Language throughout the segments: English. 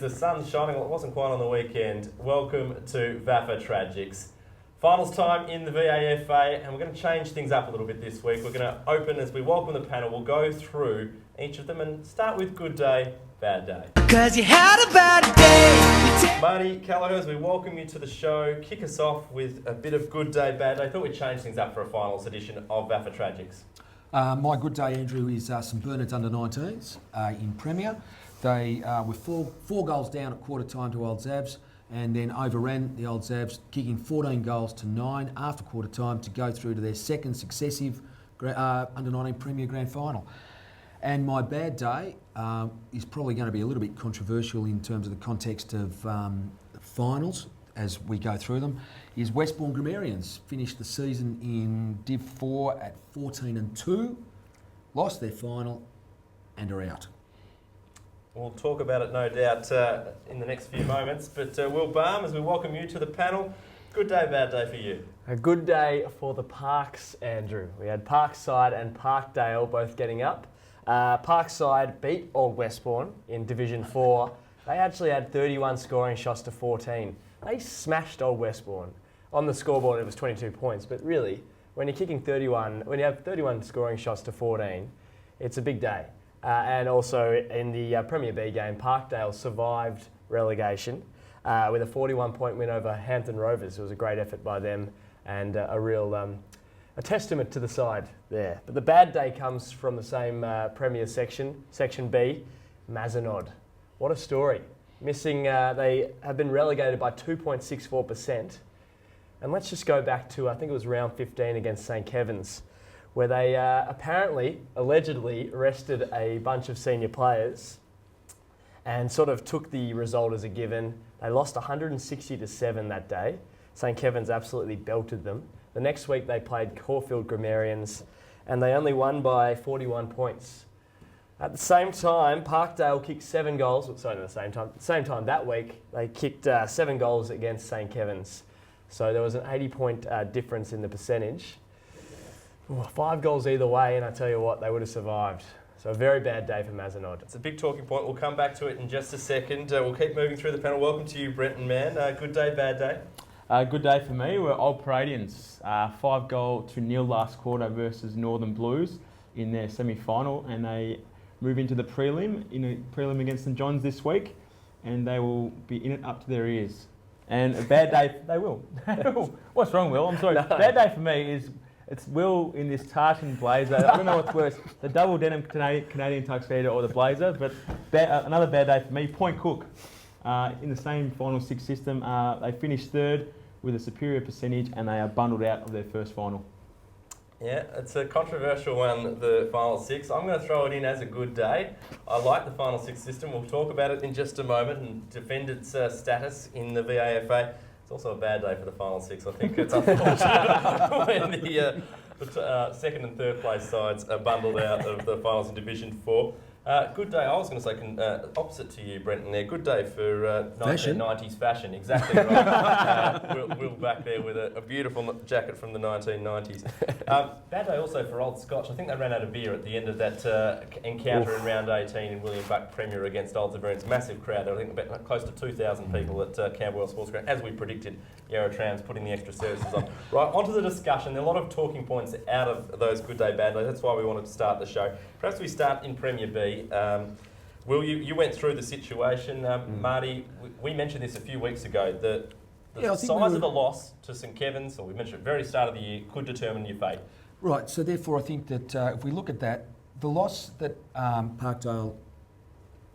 The sun's shining. Well, it wasn't quite on the weekend. Welcome to VAFA Tragics. Finals time in the VAFA, and we're going to change things up a little bit this week. We're going to open, as we welcome the panel, we'll go through each of them and start with good day, bad day. Because you had a bad day. Marty Callagher, as we welcome you to the show, kick us off with a bit of good day, bad day. I thought we'd change things up for a finals edition of VAFA Tragics. My good day, Andrew, is St Bernard's under-19s in Premier. They were four goals down at quarter time to Old Zabs, and then overran the Old Zabs, kicking 14 goals to 9 after quarter time to go through to their second successive under-19 Premier Grand Final. And my bad day is probably going to be a little bit controversial in terms of the context of finals as we go through them, is Westbourne Grammarians finished the season in Div 4 at 14-2, lost their final and are out. We'll talk about it, no doubt, in the next few moments. But Will Baum, as we welcome you to the panel, good day, bad day for you? A good day for the Parks, Andrew. We had Parkside and Parkdale both getting up. Parkside beat Old Westbourne in Division 4. They actually had 31 scoring shots to 14. They smashed Old Westbourne. On the scoreboard, it was 22 points. But really, when you're kicking 31, when you have 31 scoring shots to 14, it's a big day. And also in the Premier B game, Parkdale survived relegation with a 41-point win over Hampton Rovers. It was a great effort by them and a real a testament to the side there. But the bad day comes from the same Premier section, Section B, Mazenod. What a story. They have been relegated by 2.64%. And let's just go back to, I think it was round 15 against St Kevin's, where they allegedly arrested a bunch of senior players and sort of took the result as a given. They lost 160-7 that day. St Kevin's absolutely belted them. The next week they played Caulfield Grammarians and they only won by 41 points. At the same time, Parkdale kicked 7 goals. Sorry, not the same time that week, they kicked 7 goals against St Kevin's. So there was an 80-point difference in the percentage. 5 goals either way, and I tell you what, they would have survived. So a very bad day for Mazenod. It's a big talking point. We'll come back to it in just a second. We'll keep moving through the panel. Welcome to you, Brenton Mann. Good day, bad day? Good day for me. We're Old Paradians. 5-0 last quarter versus Northern Blues in their semi-final, and they move into the prelim, against St John's this week, and they will be in it up to their ears. And a bad day, they will. What's wrong, Will? I'm sorry. No. Bad day for me is it's Will in this tartan blazer. I don't know what's worse, the double denim Canadian tuxedo or the blazer, but another bad day for me. Point Cook, in the same Final Six system, they finished third with a superior percentage and they are bundled out of their first final. Yeah, it's a controversial one, the Final Six. I'm going to throw it in as a good day. I like the Final Six system. We'll talk about it in just a moment and defend its status in the VAFA. It's also a bad day for the Final Six. I think it's unfortunate when the second and third place sides are bundled out of the finals in Division 4. Good day, I was going to say opposite to you, Brenton, there. Good day for 1990s fashion, exactly right. Will back there with a beautiful jacket from the 1990s. Bad day also for Old Scotch. I think they ran out of beer at the end of that encounter in round 18 in William Buck Premier against Old Zaburians. Massive crowd there. I think about close to 2,000 people at Camberwell Sports Ground, as we predicted. Yarra Trams putting the extra services on. Right, onto the discussion. There are a lot of talking points out of those good day, bad days. That's why we wanted to start the show. Perhaps we start in Premier B. Will, you went through the situation. Marty, we mentioned this a few weeks ago, the size of the loss to St Kevin's, or we mentioned at the very start of the year, could determine your fate. Right, so therefore I think that if we look at that, the loss that Parkdale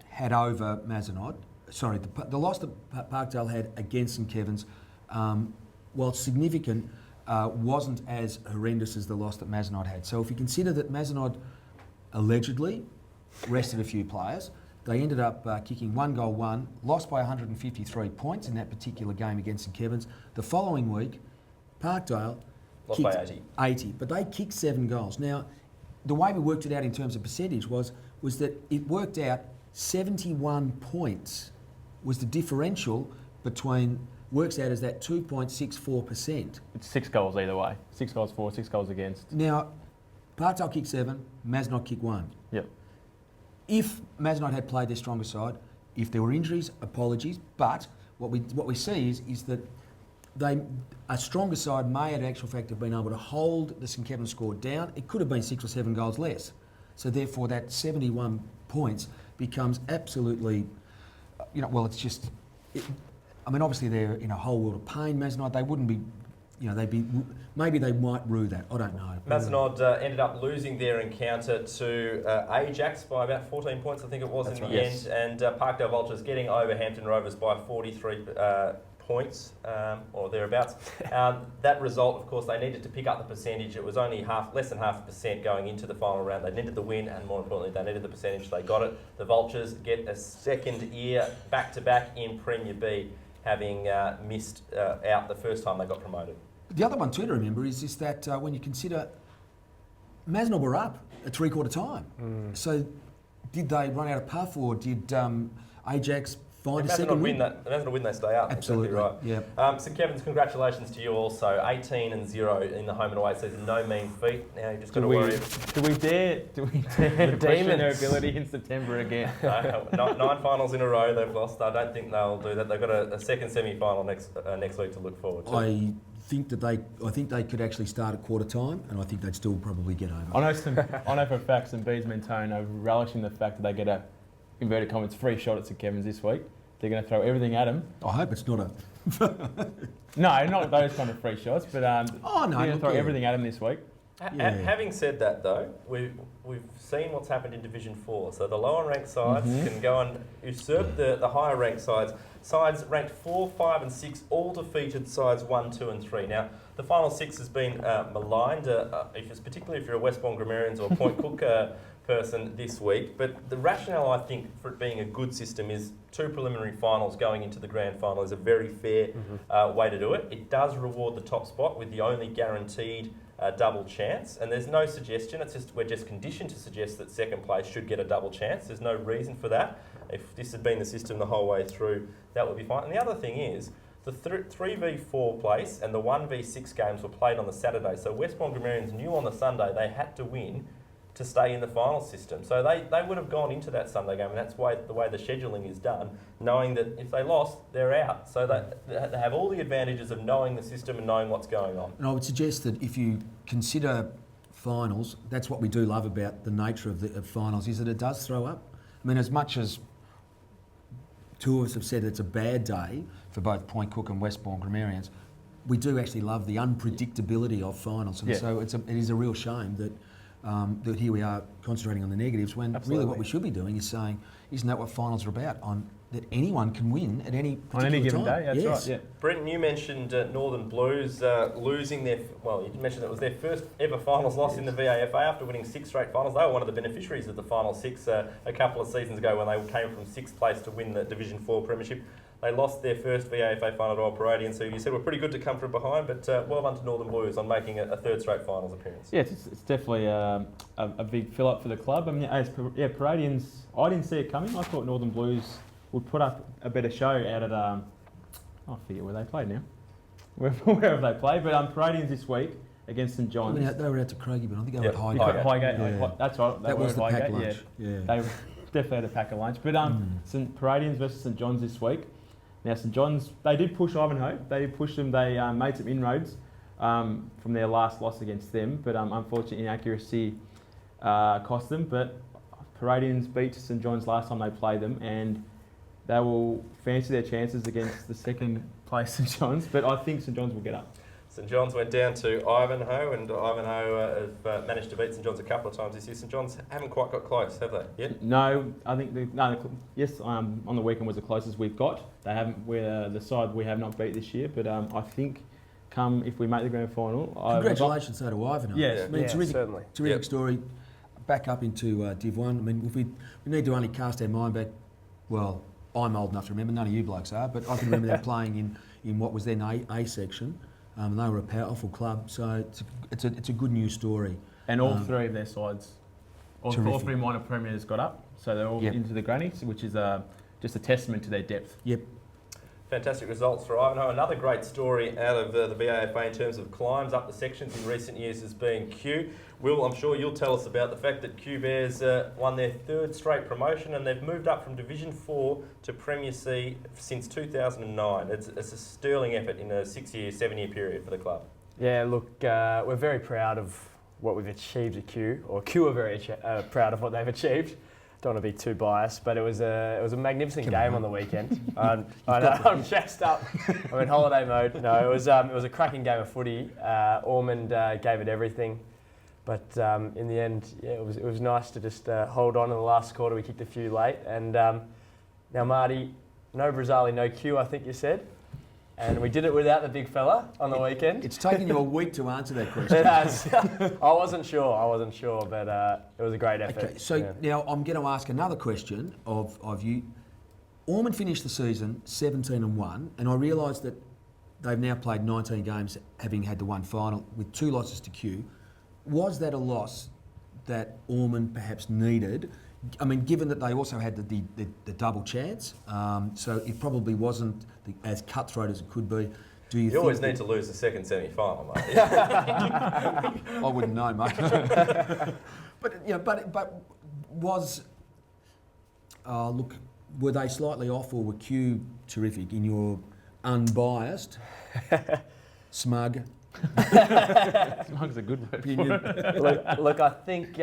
had over Mazenod, the loss that Parkdale had against St Kevin's, while significant, wasn't as horrendous as the loss that Mazenod had. So if you consider that Mazenod allegedly rested a few players, they ended up kicking 1 goal, lost by 153 points in that particular game against St Kevin's. The following week, Parkdale lost by 80. But they kicked 7 goals. Now, the way we worked it out in terms of percentage was that it worked out 71 points was the differential between, works out as that 2.64%. It's 6 goals either way. 6 goals for, 6 goals against. Now, Parkdale kicked 7, Mazenod kicked 1. Yep. If Mazenod had played their stronger side, if there were injuries, apologies. But what we see is that a stronger side may, in actual fact, have been able to hold the St Kevin's score down. It could have been 6 or 7 goals less. So therefore, that 71 points becomes absolutely, it's just. Obviously they're in a whole world of pain. Mazenod, they wouldn't be, maybe they might rue that. I don't know. Mazenod ended up losing their encounter to Ajax by about 14 points, I think it was. That's in the end. And Parkdale Vultures getting over Hampton Rovers by 43 points or thereabouts. That result, of course, they needed to pick up the percentage. It was only less than 0.5% going into the final round. They needed the win, and more importantly, they needed the percentage. They got it. The Vultures get a second year back-to-back in Premier B, having missed out the first time they got promoted. The other one too to remember is that when you consider Mazenod were up at three-quarter time. So did they run out of puff, or did Ajax find a second win? Mazenod win, they stay up. Absolutely. Exactly right. Yeah. St Kevin's, congratulations to you also. 18-0 in the home and away season. No mean feat. Now you just got to worry. Do we dare question their ability in September again? No, 9 finals in a row they've lost. I don't think they'll do that. They've got a second semi-final next week to look forward to. I think they could actually start at quarter time, and I think they'd still probably get over. I know for a fact St Bees Mentone are relishing the fact that they get a, inverted commas, free shot at St Kevin's this week. They're going to throw everything at them. I hope it's not a... No, not those kind of free shots, but they're going to throw everything at them this week. Having said that, though, we've seen what's happened in Division 4. So the lower ranked sides can go and usurp the higher ranked sides. Sides ranked 4, 5 and 6 all defeated sides 1, 2 and 3. Now, the final 6 has been maligned, particularly if you're a Westbourne Grammarians or Point Cook person this week. But the rationale, I think, for it being a good system is 2 preliminary finals going into the grand final is a very fair way to do it. It does reward the top spot with the only guaranteed double chance, and there's no suggestion, we're just conditioned to suggest that second place should get a double chance. There's no reason for that. If this had been the system the whole way through, that would be fine. And the other thing is, the 3v4 place and the 1v6 games were played on the Saturday, so Westbourne Grammarians knew on the Sunday they had to win to stay in the final system. So they would have gone into that Sunday game, and that's the way the scheduling is done, knowing that if they lost, they're out. So they have all the advantages of knowing the system and knowing what's going on. And I would suggest that if you consider finals, that's what we do love about the nature of finals, is that it does throw up. I mean, as much as two of us have said it's a bad day for both Point Cook and Westbourne Grammarians, we do actually love the unpredictability of finals. And so it is a real shame that that here we are concentrating on the negatives when really what we should be doing is saying, isn't that what finals are about? That anyone can win at any particular on any given time. day. That's right. Yeah. Brenton, you mentioned Northern Blues losing you mentioned it was their first ever finals loss in the VAFA after winning 6 straight finals. They were one of the beneficiaries of the final 6 a couple of seasons ago when they came from 6th place to win the Division 4 premiership. They lost their first VAFA final to Old Paradians, so you said we're pretty good to come from behind, but well done to Northern Blues on making a 3rd straight finals appearance. Yeah, it's definitely a big fill-up for the club. I mean, Paradians, I didn't see it coming. I thought Northern Blues would put up a better show out at, I forget where they played now. Wherever they played, but Paradians this week against St John's. They were out to Craigie, but I think they were at Highgate. Yeah. That's right. That was the pack Highgate, lunch. Yeah. They definitely had a pack of lunch. But St Paradians versus St John's this week. Now St John's, they did push Ivanhoe. They did push them. They made some inroads from their last loss against them, but unfortunately inaccuracy cost them. But Paradians beat St John's last time they played them, and they will fancy their chances against the second place St John's. But I think St John's will get up. St John's went down to Ivanhoe, and Ivanhoe have managed to beat St John's a couple of times this year. St John's haven't quite got close, have they? Yet? No, I think on the weekend was the closest we've got. They haven't. We're the side we have not beat this year, but I think if we make the grand final, congratulations to Ivanhoe. Yes, I mean, terrific story. Back up into Div 1. I mean, if we need to only cast our mind back. Well, I'm old enough to remember. None of you blokes are, but I can remember them playing in what was then A section. They were a powerful club, so it's a good news story. And all 3 of their sides, all 3 minor premiers got up, so they're all into the grannies, which is just a testament to their depth. Yep. Fantastic results for Ivanhoe. Another great story out of the VAFA in terms of climbs up the sections in recent years has been Q. Will, I'm sure you'll tell us about the fact that Q Bears won their 3rd straight promotion, and they've moved up from Division 4 to Premier C since 2009. It's a sterling effort in a 7-year period for the club. Yeah, look, we're very proud of what we've achieved at Q, or Q are very proud of what they've achieved. Don't want to be too biased, but it was a magnificent game on the weekend. I know, I'm chest up. I'm in holiday mode. No, it was a cracking game of footy. Ormond gave it everything, but in the end, yeah, it was nice to just hold on in the last quarter. We kicked a few late, and now Marty, no Brazali, no Q, I think you said. And we did it without the big fella on the weekend. It's taken you a week to answer that question. It has. I wasn't sure, but it was a great effort. Okay, so now I'm going to ask another question of you. Ormond finished the season 17-1, and I realise that they've now played 19 games, having had the one final with 2 losses to Q. Was that a loss that Ormond perhaps needed? I mean, given that they also had the double chance, so it probably wasn't as cutthroat as it could be. Do you always need to lose the second semi-final, mate. I wouldn't know, mate. but was look, were they slightly off, or were Q terrific in your unbiased, smug? Smug's a good word opinion? Look, I think.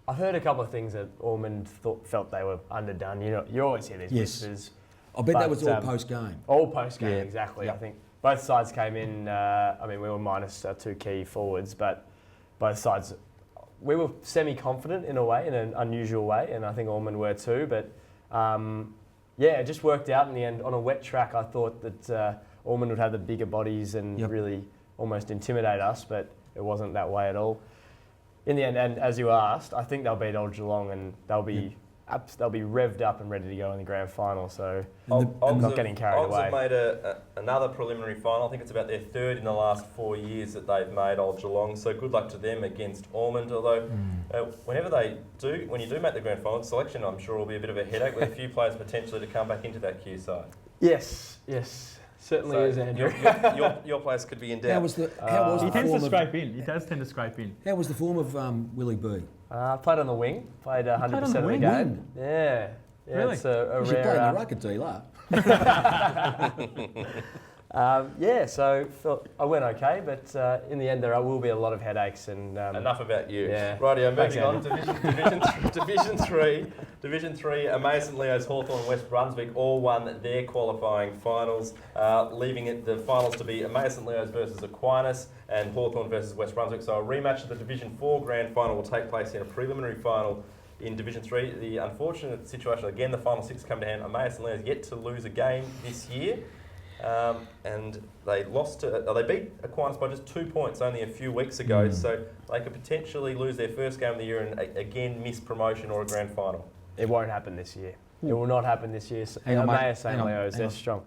I heard a couple of things that Ormond felt they were underdone. You know, you always hear these whispers. I bet that was all post-game. All post-game, Yeah. exactly. Yeah. I think both sides came in, we were minus 2 key forwards, but both sides, we were semi-confident in a way, in an unusual way, and I think Ormond were too, but it just worked out in the end. On a wet track, I thought that Ormond would have the bigger bodies and really almost intimidate us, but it wasn't that way at all. In the end, and as you asked, I think they'll beat Old Geelong, and they'll be revved up and ready to go in the grand final. So I'm not getting carried away. Ogs have made another preliminary final. I think it's about their 3rd in the last 4 years that they've made Old Geelong. So good luck to them against Ormond. Although when you do make the grand final, selection I'm sure will be a bit of a headache with a few players potentially to come back into that Q side. Yes. Certainly is, Andrew. Your place could be in doubt. How was the He tends form to of, scrape in. He does tend to scrape in. How was the form of Willie B? I played on the wing. Played 100% of the wing? game. Yeah. Really? It's a You should play in rare. the rucket dealer. So I went okay, but in the end there will be a lot of headaches and. enough about you. Yeah. Rightio, moving Thanks, on. Division 3, Mason Leo's Hawthorn and West Brunswick all won their qualifying finals, leaving it the finals to be Mason Leo's versus Aquinas and Hawthorn versus West Brunswick. So a rematch of the Division 4 grand final will take place in a preliminary final in Division 3. The unfortunate situation, again, the final 6 come to hand. Mason Leo's yet to lose a game this year. And they beat Aquinas by just 2 points only a few weeks ago, so they could potentially lose their first game of the year and again miss promotion or a grand final. It won't happen this year. It will not happen this year. Hang on, mate. St. Leo's, they're strong.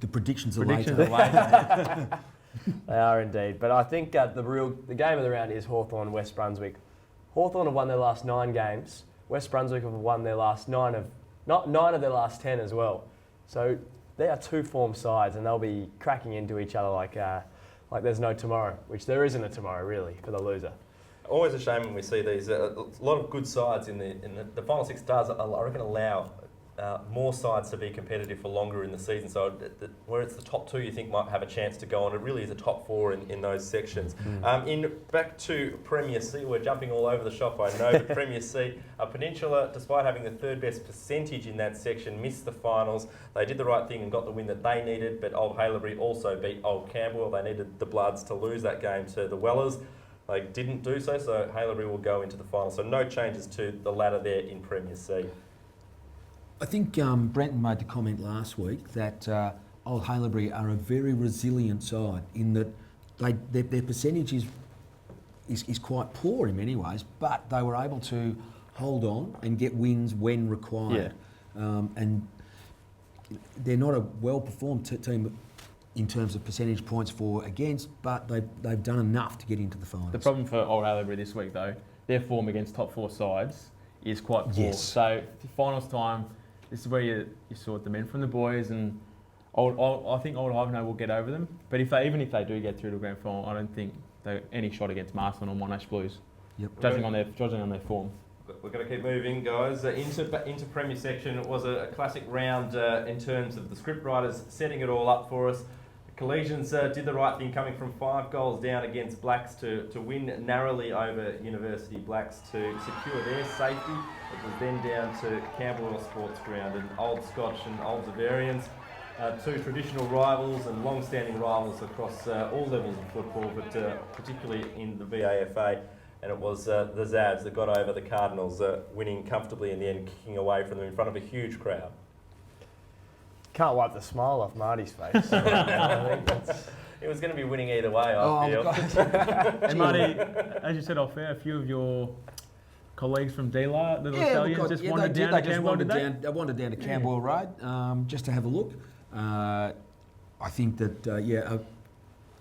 The predictions are Predictions later. are later. They are indeed. But I think the game of the round is Hawthorn and West Brunswick. Hawthorn have won their last 9 games. West Brunswick have won their last 9 of their last 10 as well. So they are 2 form sides, and they'll be cracking into each other like there's no tomorrow, which there isn't a tomorrow really for the loser. Always a shame when we see these. A lot of good sides in the final 6 does, I reckon, allow more sides to be competitive for longer in the season. So where it's the top 2 you think might have a chance to go on, it really is a top 4 in those sections. Back to Premier C, we're jumping all over the shop, I know, but Premier C, Peninsula, despite having the 3rd best percentage in that section, missed the finals. They did the right thing and got the win that they needed, but Old Haileybury also beat Old Camberwell. They needed the Bloods to lose that game to the Wellers. They didn't do so, so Haileybury will go into the final. So no changes to the ladder there in Premier C. I think Brenton made the comment last week that Old Haileybury are a very resilient side in that their percentage is quite poor in many ways, but they were able to hold on and get wins when required. And they're not a well-performed team in terms of percentage points for against, but they've done enough to get into the finals. The problem for Old Haileybury this week, though, their form against top 4 sides is quite poor. Yes. So finals time, this is where you sort them in from the boys, and I think Old Ivanhoe will get over them. But even if they do get through to the grand final, I don't think they're any shot against Marsden or Monash Blues. Yep. Judging on their form. We're going to keep moving, guys. Into Premier section. It was a classic round in terms of the script writers setting it all up for us. The Collegians did the right thing, coming from 5 goals down against Blacks to win narrowly over University Blacks to secure their safety. It was then down to Camberwell Sports Ground and Old Scotch and Old Zavarians. 2 traditional rivals and long-standing rivals across all levels of football, but particularly in the VAFA. And it was the Zabs that got over the Cardinals, winning comfortably in the end, kicking away from them in front of a huge crowd. Can't wipe the smile off Marty's face. I think it was going to be winning either way, I feel. And Marty, as you said off air, a few of your colleagues from D-La, the Stallions, just wandered down to Camberwell, did they? They wandered down to Camberwell Road just to have a look. I think that,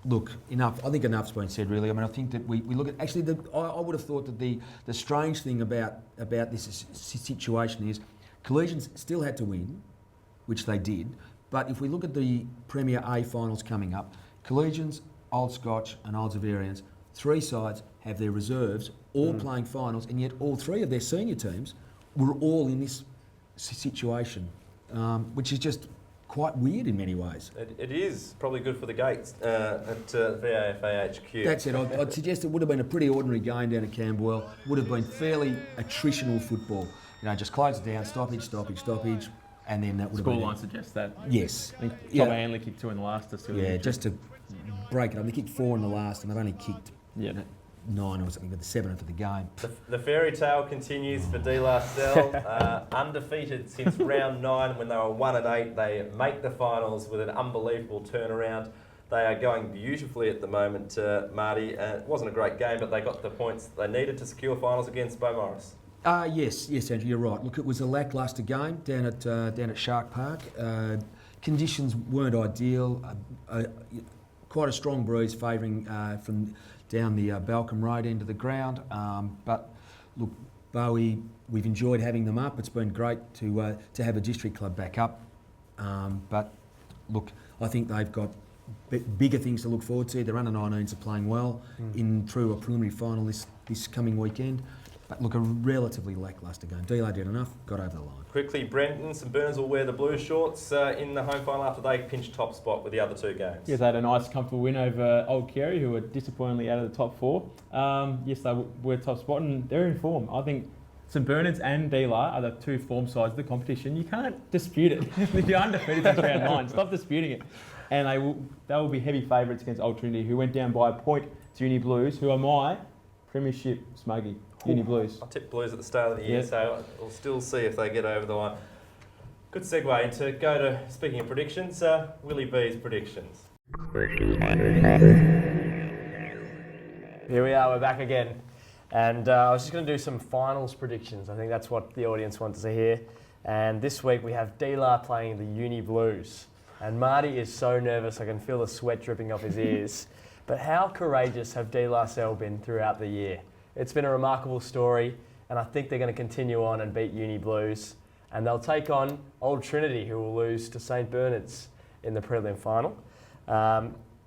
look, enough. I think enough's been said, really. I mean, I think that we look at... Actually, I would have thought that the strange thing about this situation is Collegians still had to win, which they did. But if we look at the Premier A finals coming up, Collegians, Old Scotch and Old Zavarians, 3 sides have their reserves all playing finals, and yet all 3 of their senior teams were all in this situation, which is just quite weird in many ways. It is probably good for the Gates at VAFA HQ. That's it. I'd suggest it would have been a pretty ordinary game down at Camberwell. Would have been fairly attritional football. You know, just close it down, stoppage, and then that would have been... Scoreline suggests that. Yes. I think Tom Hanley kicked 2 in the last. Just to break it up. They kicked 4 in the last, and they've only kicked 9 or something, but the 7th of the game. The fairy tale continues for De La Salle. Undefeated since round 9 when they were 1-8. They make the finals with an unbelievable turnaround. They are going beautifully at the moment, Marty. It wasn't a great game, but they got the points they needed to secure finals against Beaumaris. Yes, Andrew, you're right. Look, it was a lacklustre game down at Shark Park. Conditions weren't ideal. Quite a strong breeze favouring from down the Balcombe Road end of the ground. But look, Bowie, we've enjoyed having them up. It's been great to have a district club back up. But look, I think they've got bigger things to look forward to. Their under-19s are playing well through a preliminary final this coming weekend. But look, a relatively lacklustre game. D-La did enough, got over the line. Quickly, Brenton, St Berners will wear the blue shorts in the home final after they pinched top spot with the other 2 games. Yes, they had a nice, comfortable win over Old Kerry, who were disappointingly out of the top 4. Yes, they were top spot, and they're in form. I think St Bernard's and D-La are the 2 form sides of the competition. You can't dispute it. If you're undefeated since round 9, stop disputing it. And they will be heavy favourites against Old Trinity, who went down by a point to Uni Blues, who are my premiership smuggy. Uni Blues. I tipped Blues at the start of the year, so we'll still see if they get over the line. Good segue into speaking of predictions, Willie B's predictions. Here we are, we're back again. And I was just going to do some finals predictions. I think that's what the audience wants to hear. And this week we have D-La playing the Uni Blues. And Marty is so nervous, I can feel the sweat dripping off his ears. But how courageous have D-La Salle been throughout the year? It's been a remarkable story, and I think they're going to continue on and beat Uni Blues. And they'll take on Old Trinity, who will lose to St Bernard's in the prelim final.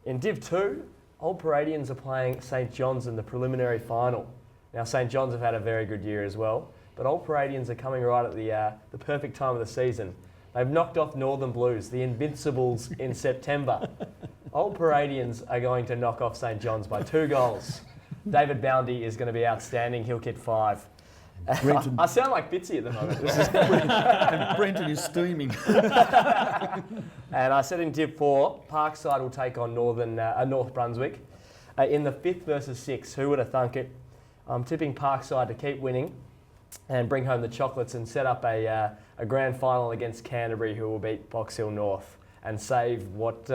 In Div 2, Old Paradians are playing St John's in the preliminary final. Now, St John's have had a very good year as well, but Old Paradians are coming right at the perfect time of the season. They've knocked off Northern Blues, the Invincibles, in September. Old Paradians are going to knock off St John's by 2 goals. David Boundy is going to be outstanding. He'll kick 5. I sound like Bitsy at the moment. And Brenton is steaming. And I said in Div 4, Parkside will take on North Brunswick. In the 5th versus 6th, who would have thunk it? I'm tipping Parkside to keep winning and bring home the chocolates and set up a grand final against Canterbury, who will beat Box Hill North and save what...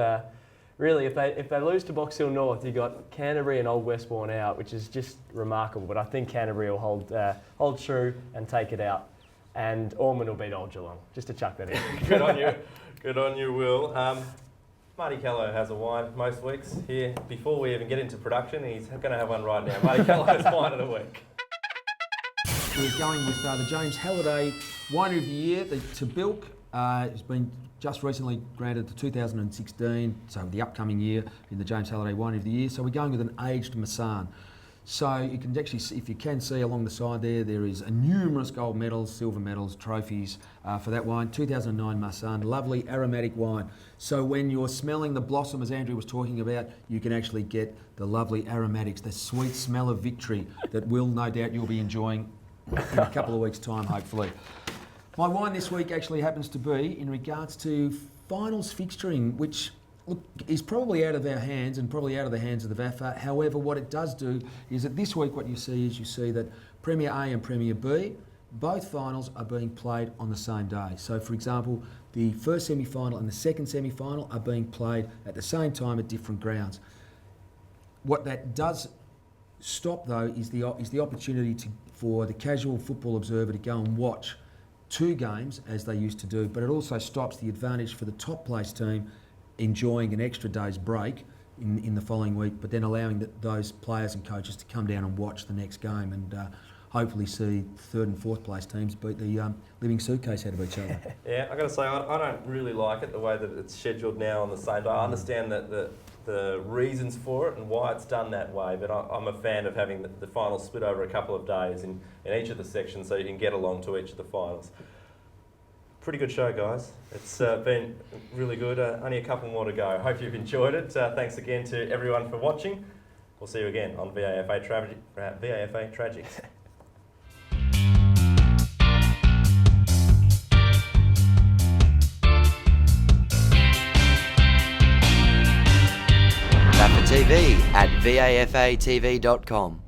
Really, if they lose to Box Hill North, you got Canterbury and Old Westbourne out, which is just remarkable. But I think Canterbury will hold true and take it out, and Ormond will beat Old Geelong. Just to chuck that in. Good on you, Will. Marty Callow has a wine most weeks here. Before we even get into production, he's going to have one right now. Marty Callow's wine of the week. we're going with the James Halliday Winery of the Year. The Tabilk has been just recently granted to 2016, so the upcoming year in the James Halliday Winery of the Year. So we're going with an aged Massan. So you can actually see, if you can see along the side there is numerous gold medals, silver medals, trophies for that wine. 2009 Massan, lovely aromatic wine. So when you're smelling the blossom, as Andrew was talking about, you can actually get the lovely aromatics, the sweet smell of victory that will, no doubt, you'll be enjoying in a couple of weeks' time, hopefully. My wine this week actually happens to be in regards to finals fixturing, which look, is probably out of our hands and probably out of the hands of the VAFA. However, what it does do is that this week what you see that Premier A and Premier B, both finals are being played on the same day. So, for example, the first semi-final and the second semi-final are being played at the same time at different grounds. What that does stop, though, is the opportunity for the casual football observer to go and watch two games as they used to do, but it also stops the advantage for the top place team enjoying an extra day's break in the following week, but then allowing those players and coaches to come down and watch the next game and hopefully see third and fourth place teams beat the living suitcase out of each other. Yeah, I've got to say, I don't really like it the way that it's scheduled now on the same day. I understand that the reasons for it and why it's done that way, but I'm a fan of having the finals split over a couple of days in each of the sections so you can get along to each of the finals. Pretty good show, guys. It's been really good. Only a couple more to go. Hope you've enjoyed it. Thanks again to everyone for watching. We'll see you again on VAFA Tragics. VAFA TV at vafatv.com.